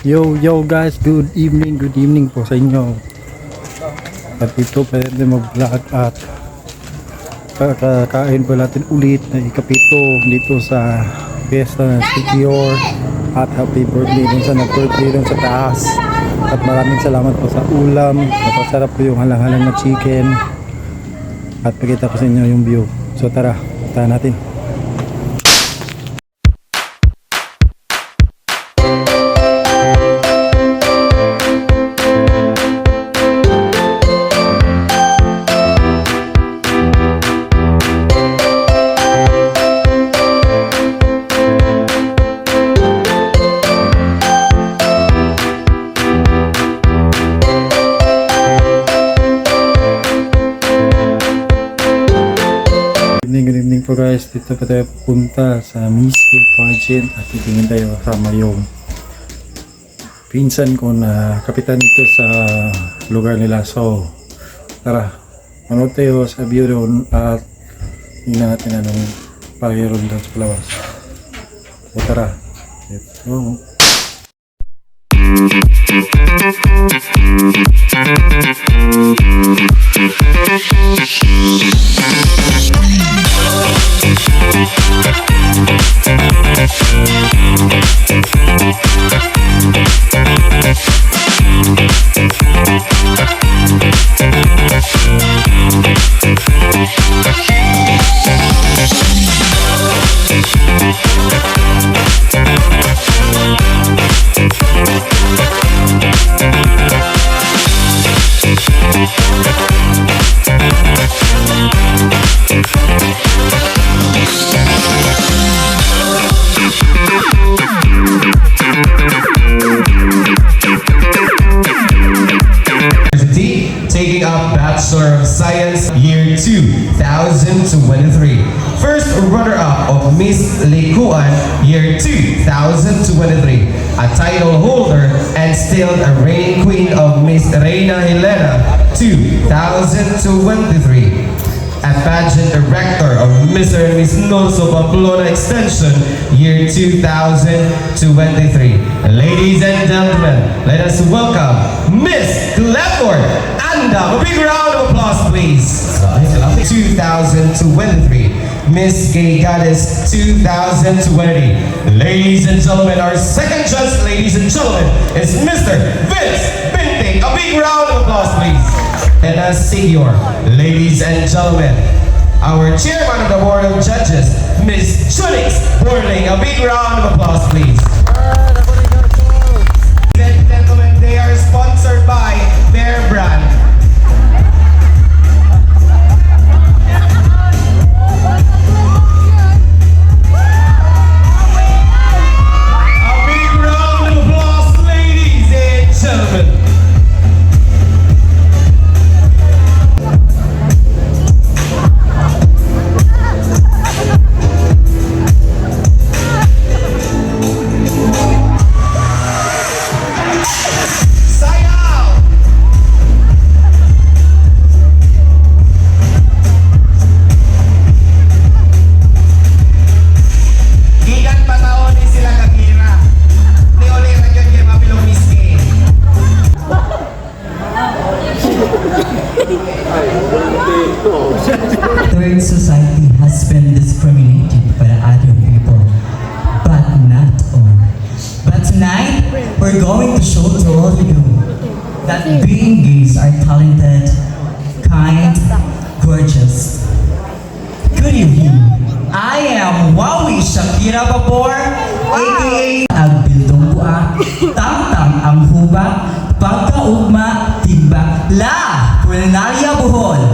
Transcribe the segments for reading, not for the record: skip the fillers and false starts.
Yo guys, good evening po sa inyo. At ito pa rin mag-vlog at kakain po natin ulit na ikapito dito sa fiesta ng Sikior. At happy birthday din sa nag-birthday din sa taas. At maraming salamat po sa ulam. Napasarap po yung halang-halang na chicken. At pakita ko sa inyo yung view. So tara, puntahan natin. Good evening po guys, dito pa tayo pupunta sa Miss K Pageant at titingin tayo kasama yung pinsan ko na kapitan dito sa lugar nila. So tara, manood tayo sa video at tingnan natin anong paghiron doon sa palabas. So tara, let's go. Taking up Bachelor of Science Year 2023. First runner-up of Miss Likuan Year 2023. A title holder and still a reigning queen of Miss Reina Helena 2023. A pageant director of Mr. and Miss Noso Pamplona Extension Year 2023. Ladies and gentlemen, let us welcome Miss Glenmore Anda. A big round of applause please. 2023 Miss Gay Goddess 2020. Ladies and gentlemen, our second judge, ladies and gentlemen, is Mr. Vince Binting. A big round of applause please. And as senior, ladies and gentlemen, our chairman of the board of judges, Miss Chunix Borling. A big round of applause please. Ladies and gentlemen, they are sponsored by Bear Brand. A big round of applause, ladies and gentlemen. Third society has been discriminated by other people, but not all. But tonight, we're going to show to all of you that being gays are talented, kind, gorgeous. Good evening. I am Wawi Shakira Babor, aka Agbildong Bua, Tang-tang ang huba, pagkaugma, timbang, la, Culinaria Bohol.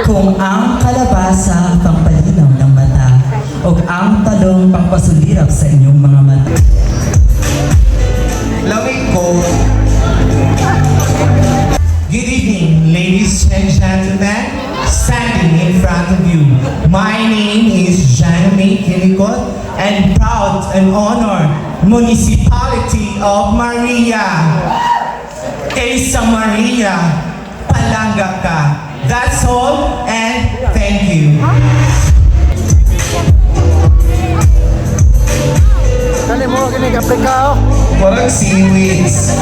Kung ang kalabasa pangpalinaw ng mata o ang talong pangpasulirap sa inyong mga mata. Lamig ko. Good evening, ladies and gentlemen, standing in front of you. My name is Janame Kinikot and proud and honor Municipality of Maria. Esa Maria, palangga ka. That's all and thank you. seaweeds.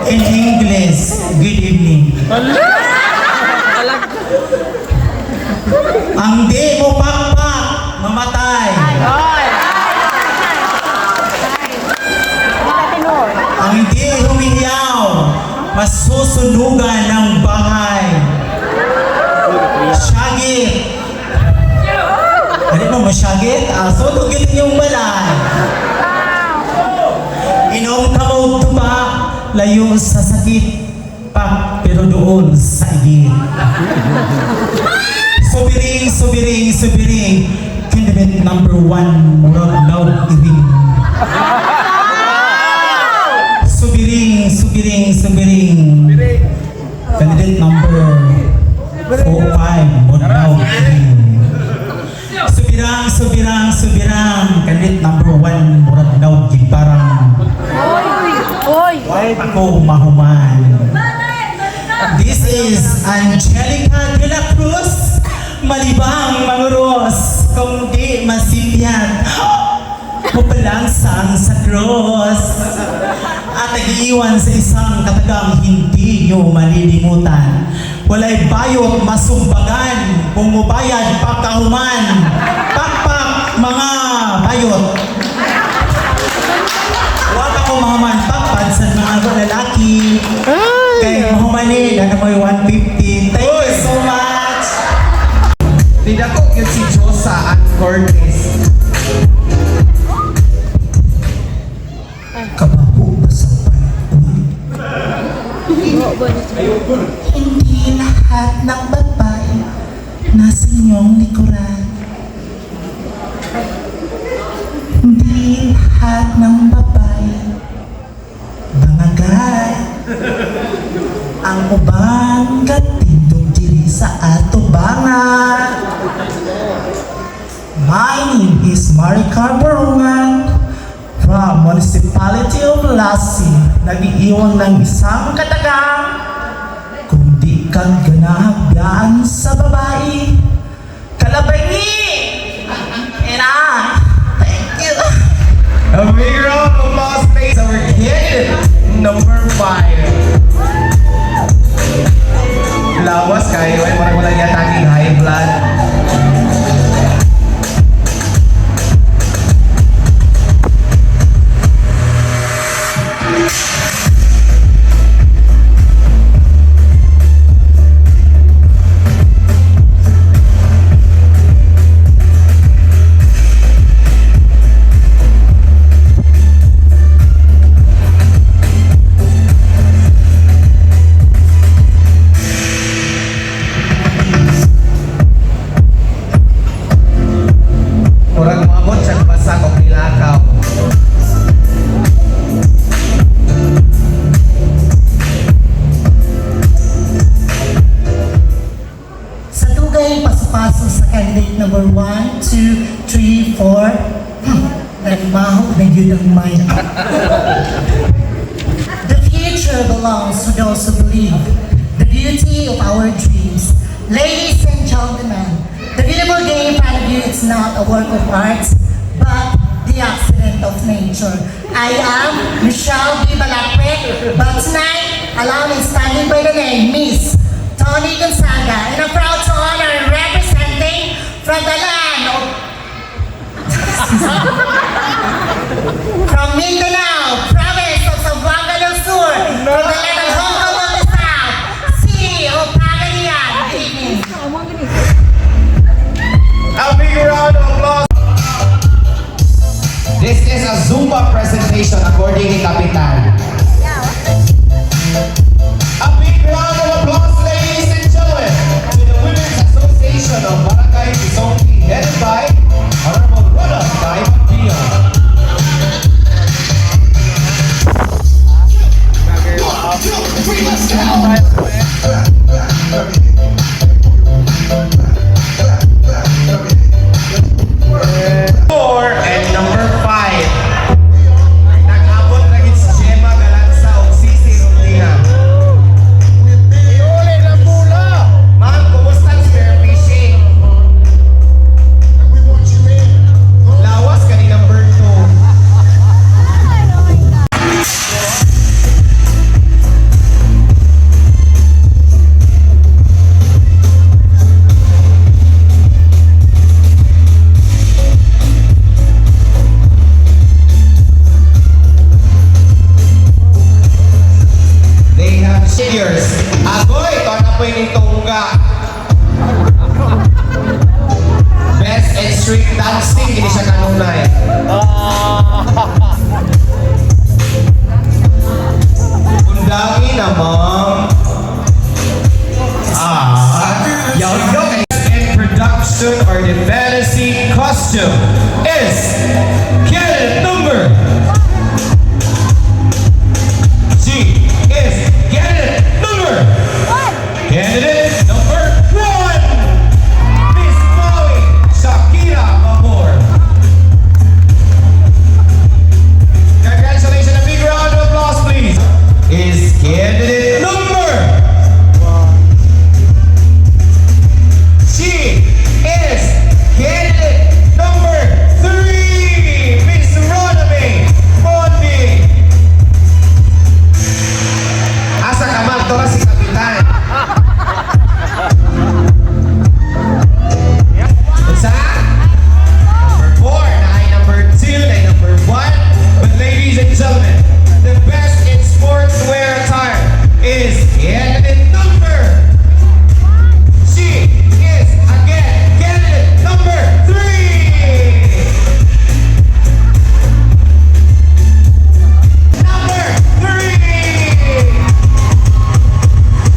In English, good evening. Ang di mo pakpak, mamatay. Ang di humihiyaw, masusunugan ng bahay. Syagit. Ano mo masyagit? Sunugin yung balay. Inom kamaw tuba, layo sa sakit pa, pero doon sa igit. Subiring, subiring, subiring, candidate number 1, murag daw iring. Subiring, subiring, subiring, candidate number 4, 5, murag daw iring. Subirang, subirang, subirang, candidate number 1, murag daw gibarang. Ako mahuman. This is Angelica de la Cruz, malibang manguros, kung di masipyan, pupalangsang sa cross. At nag-iwan sa isang katagang hindi nyo malilimutan. Walay bayot masumbagan, kung mubayad pagkahuman. Pakpak mga bayot. Huwag ako mahuman pakpad sa mga lalaki. Kaya mahumanin, ano mo yung 150. Thank you so much. Tidak ko yun si Josa at Cortez. Kabaho ba sa Hindi lahat ng babae nasa inyong likuran. Hindi lahat ng babae bangagay. Ang uban katindog diri sa ato banga. My name is Maricar Barungan from Municipality of Lasing. Nag-iiwan ng isang katagang kung di kang ganahagyan sa babae. Kalabay ni! Ina! Thank you! A big round of applause, please. Our kid, number 5. Lawas kayo, ay parang wala niya taging high blood. Murag maabot siya basa kong nilakaw. Sa dugay paso-paso sa candidate number 1, 2, 3, 4. Nagmahog na yun ang mind. The future belongs to those who believe the beauty of our dreams. Ladies and gentlemen, the beautiful day in front of you is not a work of art, but the accident of nature. I am Michelle B. Balakwe, but tonight, allow me standing by the name, Miss Tony Gonzaga, and I'm proud to honor and representing from the land of from Mindanao, province of Zamboanga del Sur, from the land of Hong Kong of the South, city of Pagadian. Good evening. A big round of applause. This is a Zumba presentation according to Kapitan. A big round of applause, ladies and gentlemen, to the Women's Association of Barangay Quezonqui, headed by Honorable Rhoda Daimapio. gentlemen, the best in sportswear attire is candidate number. She is again candidate number 3. Number 3.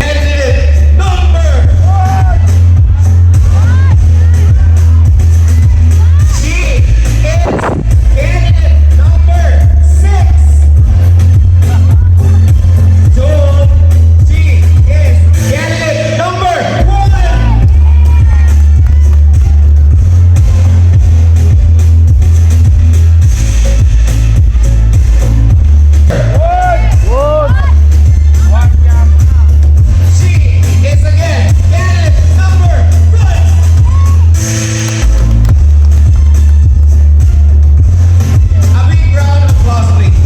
Candidate number. She is candidate number 6. So she is candidate number 1. She is again candidate number 1. A big round of applause, please.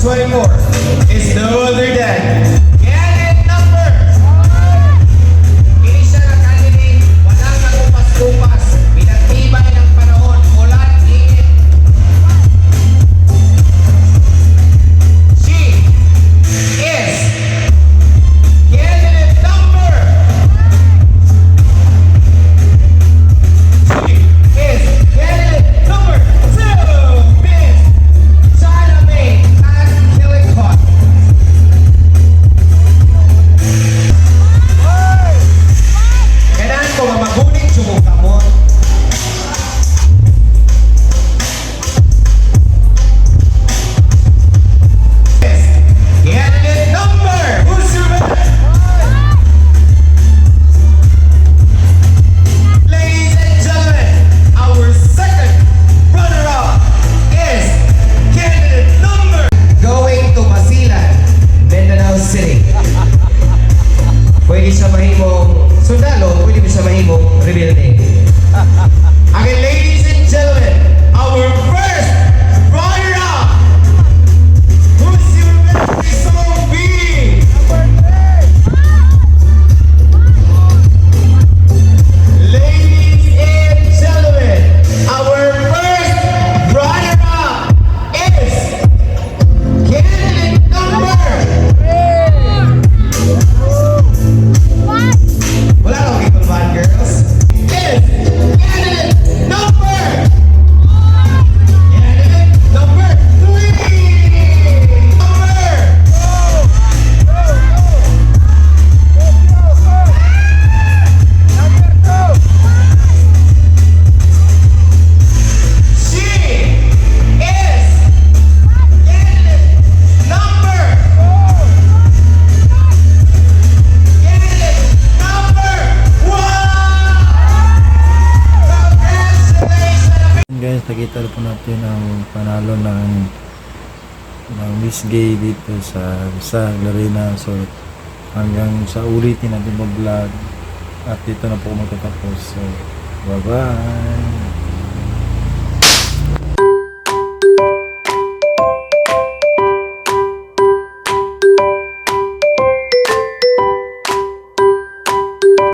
2024 is no other than candidate number. Hindi siya na candidate, walang nakupas-kupas, pinagtibay ng panahon, ulan, init. She is candidate number. She is candidate number 2, Miss China May Killicott. Kailangan ko magunit sumuka mo. Candidate number. Who's your man? Ladies and gentlemen, our second runner-up is candidate number. Going to Basilan, Mindanao City. Pwede siya mahimong sundalo, pwede siya mahimong rebelde. Okay, ladies and gentlemen, our first runner-up. Who's your best song be? Ladies and gentlemen, our first runner-up is candidate number. Wala akong people bad girls. Is candidate number. Candidate number 3. She is candidate number. Candidate number 1. Congratulations. Guys, nakita po natin ang panalo ng Miss Gay dito sa Larena. So hanggang sa ulitin natin mag-vlog at dito na po magtatapos. So bye bye.